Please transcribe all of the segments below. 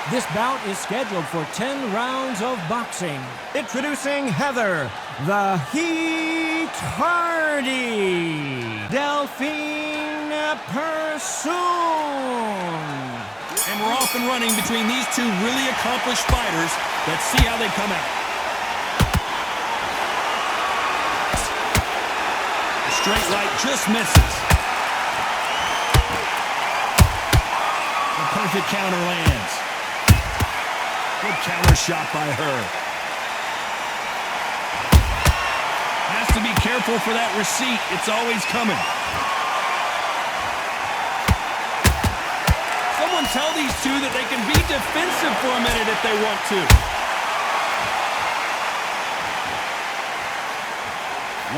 This bout is scheduled for 10 rounds of boxing. Introducing Heather, the Heat Hardy, Delphine PERSOON. And we're off and running between these two really accomplished fighters. Let's see how they come out. The straight right just misses. The perfect counter lands. Good counter shot by her. Has to be careful for that receipt. It's always coming. Someone tell these two that they can be defensive for a minute if they want to.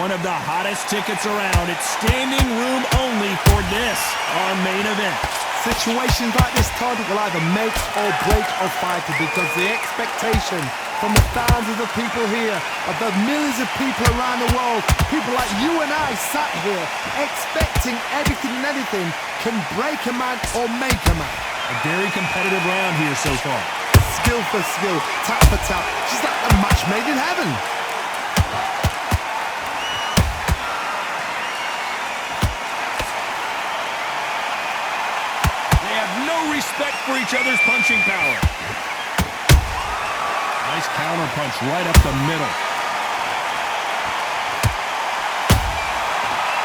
One of the hottest tickets around. It's standing room only for this, our main event. Situations like this, Todd, will either make or break a fighter because the expectation from the thousands of people here, of the millions of people around the world, people like you and I sat here expecting everything and anything can break a man or make a man. A very competitive round here so far. Skill for skill, tap for tap. She's like a match made in heaven. Respect for each other's punching power. Nice counter punch right up the middle.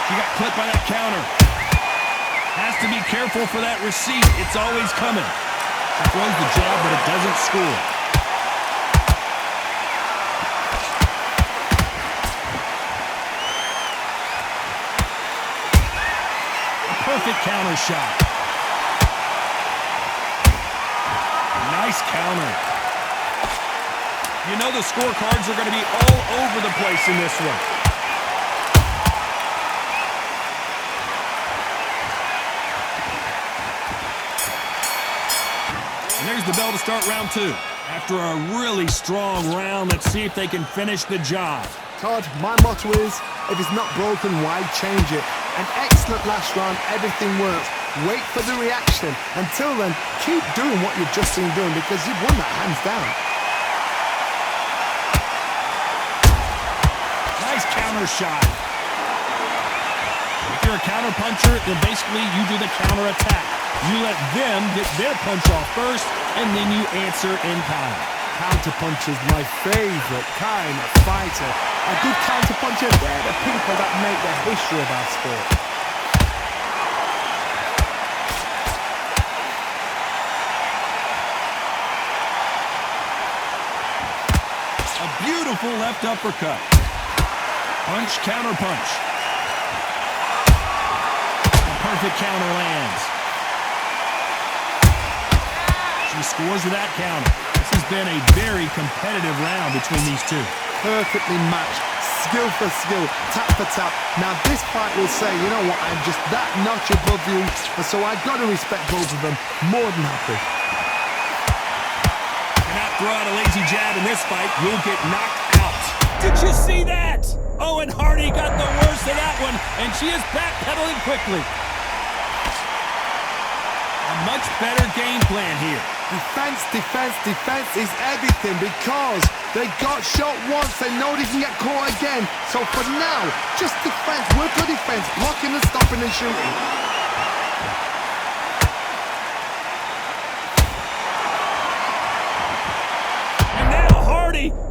She got clipped by that counter. Has to be careful for that receipt. It's always coming. She throws the jab, but it doesn't score. A perfect counter shot. Nice counter. You know the scorecards are going to be all over the place in this one. And there's the bell to start round two. After a really strong round, let's see if they can finish the job. Todd, my motto is, if it's not broken, why change it? An excellent last round, everything works. Wait for the reaction. Until then, keep doing what you've just been doing because you've won that hands down. Nice counter shot. If you're a counter puncher, then basically you do the counter attack. You let them get their punch off first, and then you answer in kind. Counter puncher is my favorite kind of fighter. A good counter puncher, they're the people that make the history of our sport. Beautiful left uppercut. Punch, counter punch. A perfect counter lands. She scores with that counter. This has been a very competitive round between these two. Perfectly matched. Skill for skill, tap for tap. Now this fight will say, you know what, I'm just that notch above you, and so I've got to respect both of them. More than happy. Throw out a lazy jab in this fight, you'll get knocked out. Did you see that? Oh, and Hardy got the worst of that one, and she is backpedaling quickly. A much better game plan here. Defense, defense, defense is everything because they got shot once, they know they can get caught again. So for now, just defense, work on defense, blocking and stopping and shooting.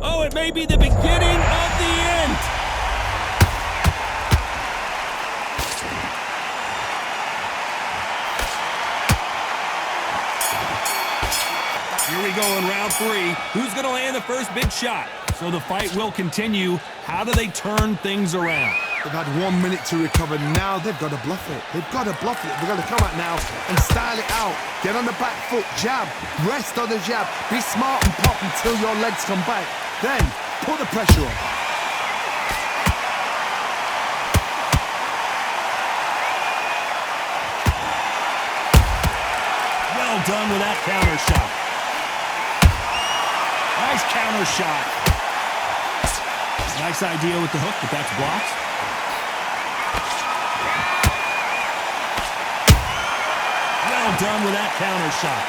Oh, it may be the beginning of the end. Here we go in round three. Who's going to land the first big shot? So the fight will continue. How do they turn things around? They've had 1 minute to recover. Now they've got to bluff it. They've got to bluff it. They've got to come out now and style it out. Get on the back foot, jab, rest on the jab. Be smart and pop until your legs come back. Then put the pressure on. Well done with that counter shot. Nice counter shot. Nice idea with the hook, but that's blocked. Well done with that counter shot.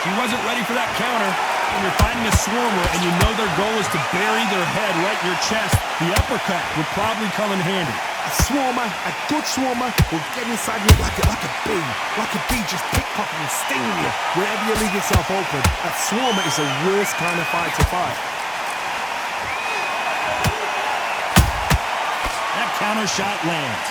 She wasn't ready for that counter. When you're fighting a swarmer and you know their goal is to bury their head right in your chest, the uppercut would probably come in handy. A swarmer, a good swarmer, will get inside you like a bee. Like a bee just pickpocket and sting you wherever you leave yourself open. A swarmer is the worst kind of fight to fight. That counter shot lands.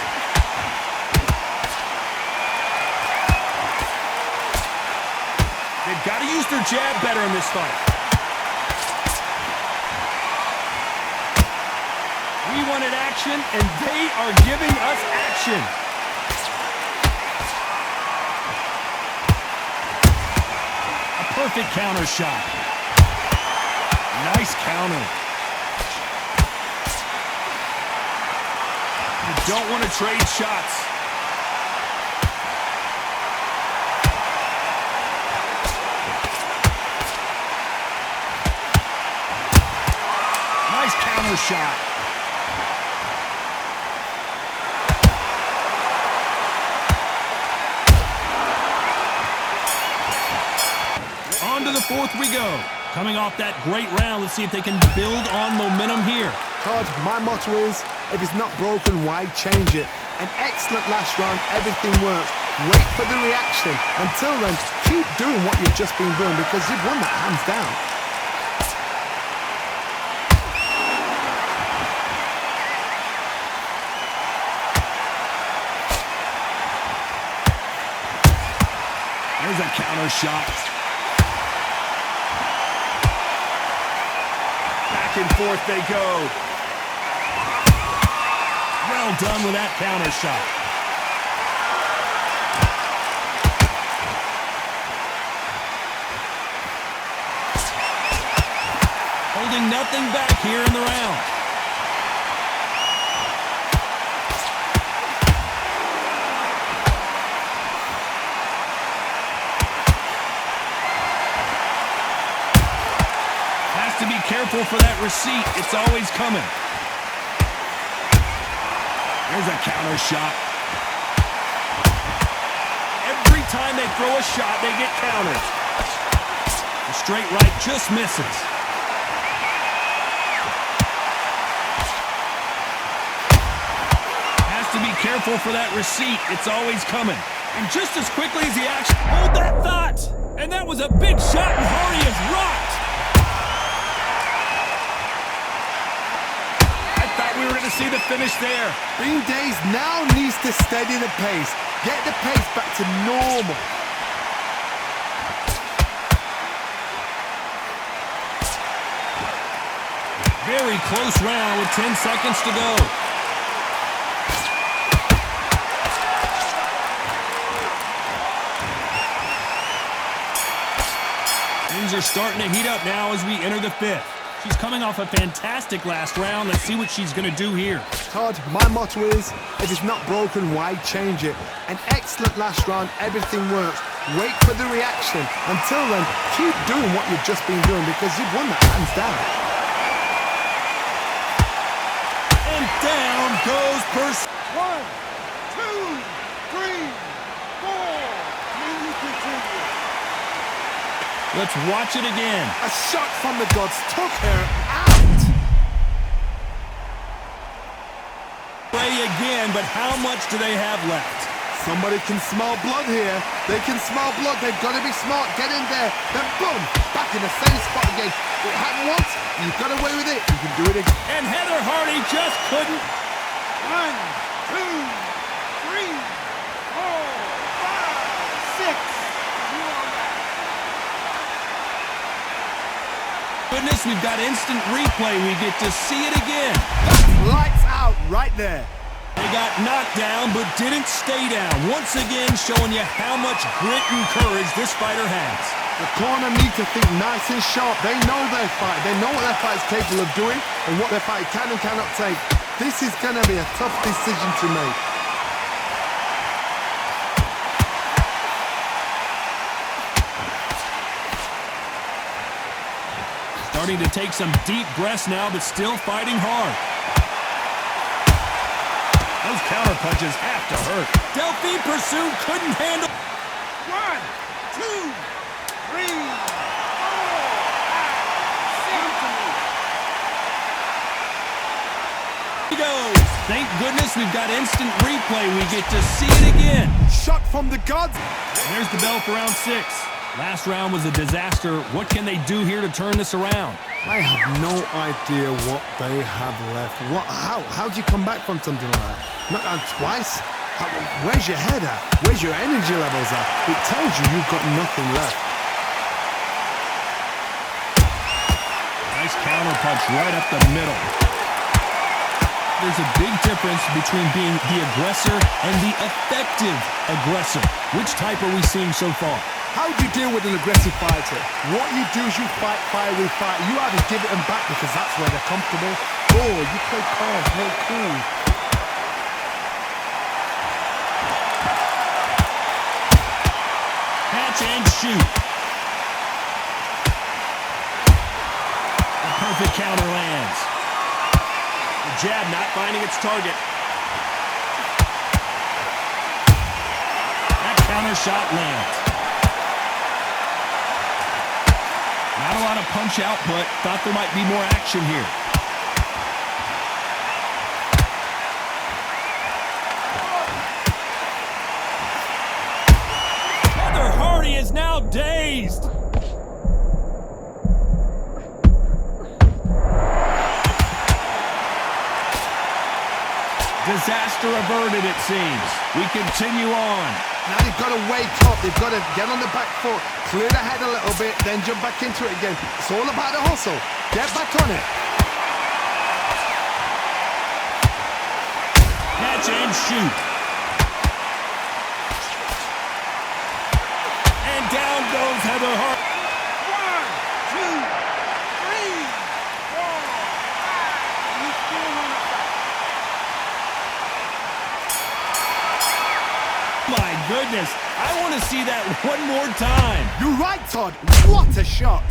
They've got to use their jab better in this fight. We wanted action, and they are giving us action. A perfect counter shot. Nice counter. You don't want to trade shots. Nice counter shot. On to the fourth we go. Coming off that great round, let's see if they can build on momentum here. Todd, my motto is, if it's not broken, why change it? An excellent last round, everything works. Wait for the reaction. Until then, keep doing what you've just been doing because you've won that hands down. There's a counter shot. Back and forth they go. Well done with that counter shot. Holding nothing back here in the round. To be careful for that receipt. It's always coming. There's a counter shot. Every time they throw a shot, they get countered. The straight right just misses. Has to be careful for that receipt. It's always coming. And just as quickly as the action... Hold that thought! And that was a big shot, and Hardy is rocked. We were going to see the finish there. Bean Days now needs to steady the pace. Get the pace back to normal. Very close round with 10 seconds to go. Things are starting to heat up now as we enter the fifth. She's coming off a fantastic last round. Let's see what she's going to do here. Todd, my motto is, if it's not broken, why change it? An excellent last round, everything works. Wait for the reaction. Until then, keep doing what you've just been doing because you've won that hands down. And down goes PERSOON. 1, 2, 3, 4. Let's watch it again. A shot from the gods took her out. Play again, but how much do they have left? Somebody can smell blood here. They can smell blood. They've got to be smart. Get in there. Then boom, back in the same spot again. It happened once. You got away with it. You can do it again. And Heather Hardy just couldn't. 1, 2, 3, 4, 5, 6. Goodness, we've got instant replay. We get to see it again. That's lights out right there. They got knocked down, but didn't stay down. Once again, showing you how much grit and courage this fighter has. The corner need to think nice and sharp. They know their fight. They know what their fight is capable of doing and what their fight can and cannot take. This is going to be a tough decision to make. Starting to take some deep breaths now, but still fighting hard. Those counter punches have to hurt. Delphine PERSOON couldn't handle. 1, 2, He goes. Thank goodness we've got instant replay. We get to see it again. Shot from the gods. There's the bell for round 6. Last round was a disaster. What can they do here to turn this around? I have no idea what they have left. How do you come back from something like that? Not twice? Where's your head at? Where's your energy levels at? It tells you you've got nothing left. Nice counter punch right up the middle. There's a big difference between being the aggressor and the effective aggressor. Which type are we seeing so far? How do you deal with an aggressive fighter? What you do is you fight fire with fire. You either give it them back because that's where they're comfortable, or you play calm, play cool. Catch and shoot. The perfect counter lands. The jab not finding its target. That counter shot lands. Not a lot of punch output. Thought there might be more action here. Heather Hardy is now dazed. Disaster averted, it seems. We continue on. Now they've got to wake up. They've got to get on the back foot, clear the head a little bit, then jump back into it again. It's all about the hustle. Get back on it. Catch and shoot. And down goes Heather Hardy. 1, 2, 3, 4, 5. My goodness, I want to see that one more time. You're right, Todd. What a shot.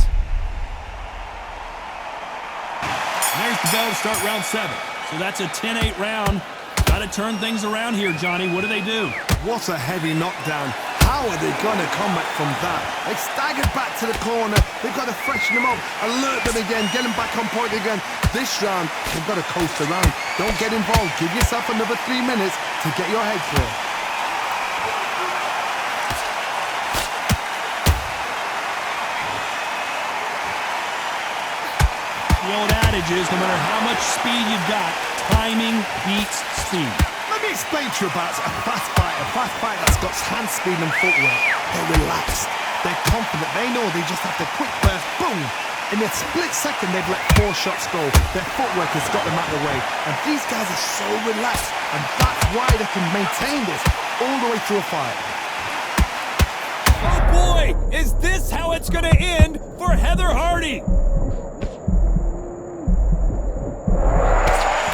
There's the bell to start round 7. So that's a 10-8 round. Got to turn things around here, Johnny. What do they do? What a heavy knockdown. How are they going to come back from that? They staggered back to the corner. They've got to freshen them up, alert them again, get them back on point again. This round, they've got to coast around. Don't get involved. Give yourself another 3 minutes to get your head clear. The old adage is, no matter how much speed you've got, timing beats speed. Let me explain to you about a fast fighter that's got hand speed and footwork. They're relaxed, they're confident, they know they just have to quick burst, boom! In a split second, they've let 4 shots go. Their footwork has got them out of the way. And these guys are so relaxed, and that's why they can maintain this all the way through a fight. Oh boy, is this how it's gonna end for Heather Hardy?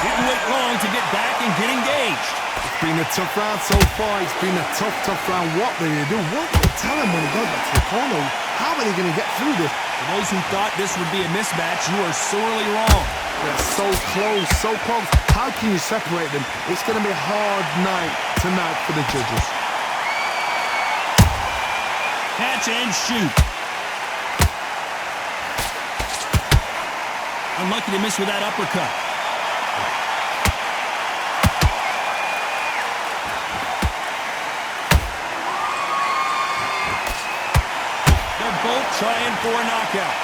Didn't wait long to get back and get engaged. It's been a tough round so far. It's been a tough round. What do you do? What do you tell him when he goes back to the corner? How are they going to get through this? For those who thought this would be a mismatch, you are sorely wrong. They're so close, so close. How can you separate them? It's going to be a hard night tonight for the judges. Catch and shoot. Unlucky to miss with that uppercut. They're both trying for a knockout.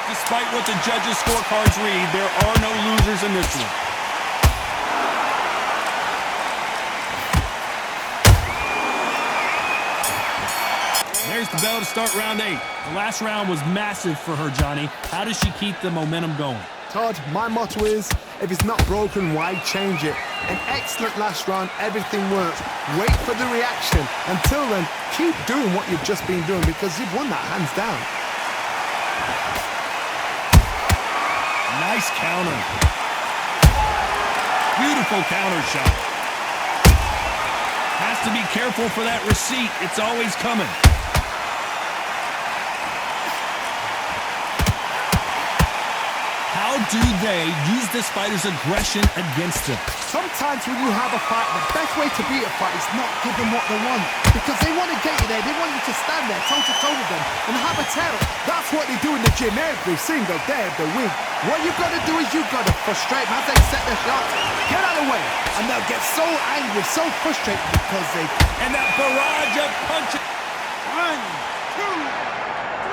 Despite what the judges' scorecards read, there are no losers in this one. There's the bell to start round 8. The last round was massive for her, Johnny. How does she keep the momentum going? Todd, my motto is, if it's not broken, why change it? An excellent last round, everything works. Wait for the reaction. Until then, keep doing what you've just been doing because you've won that hands down. Nice counter. Beautiful counter shot. Has to be careful for that receipt. It's always coming. How How do they use this fighter's aggression against them? Sometimes when you have a fight, the best way to beat a fight is not give them what they want. Because they want to get you there. They want you to stand there toe-to-toe with them and have a title. That's what they do in the gym every single day of the week. What you've got to do is you've got to frustrate them as they set their shots. Get out of the way. And they'll get so angry, so frustrated because they... And that barrage of punches. 1, 2,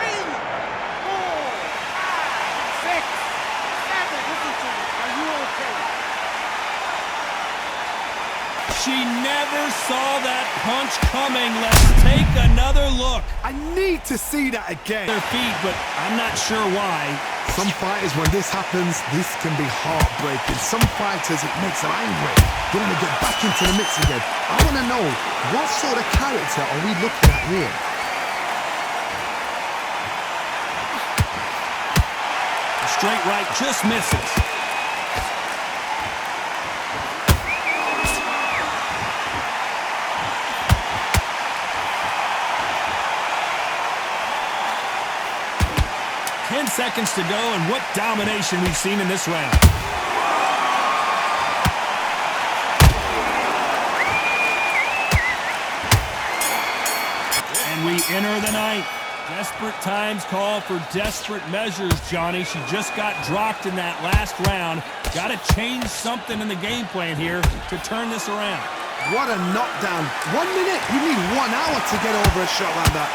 3, 4, 5, 6, 7. Listen to me. Are you okay? She never saw that punch coming. Let's take another look. I need to see that again. Their feet, but I'm not sure why. Some fighters, when this happens, this can be heartbreaking. Some fighters, it makes them angry. They want to get back into the mix again. I want to know, what sort of character are we looking at here? A straight right just misses. Seconds to go, and what domination we've seen in this round. And we enter the ninth. Desperate times call for desperate measures, Johnny. She just got dropped in that last round. Got to change something in the game plan here to turn this around. What a knockdown. 1 minute, you need 1 hour to get over a shot like that.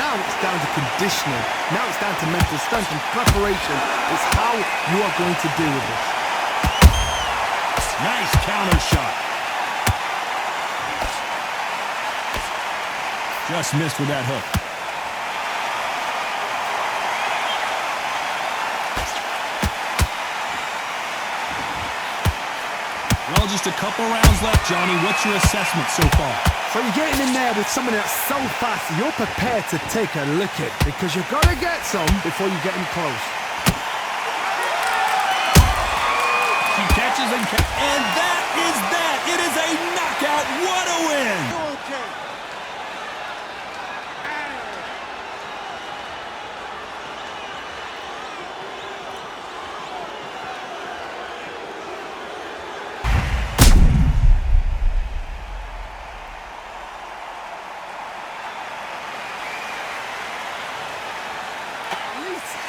Now it's down to conditioning. Now it's down to mental strength and preparation. It's how you are going to deal with this. Nice counter shot. Just missed with that hook. Well, just a couple rounds left, Johnny. What's your assessment so far? So you're getting in there with somebody that's so fast, you're prepared to take a licking because you've got to get some before you get him close. She catches and that is that. It is a knockout. What a win! You okay?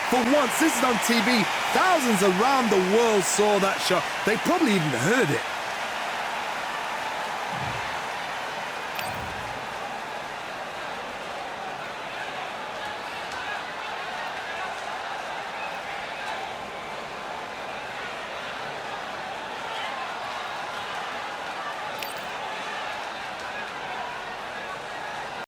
For once, this is on TV. Thousands around the world saw that shot. They probably even heard it.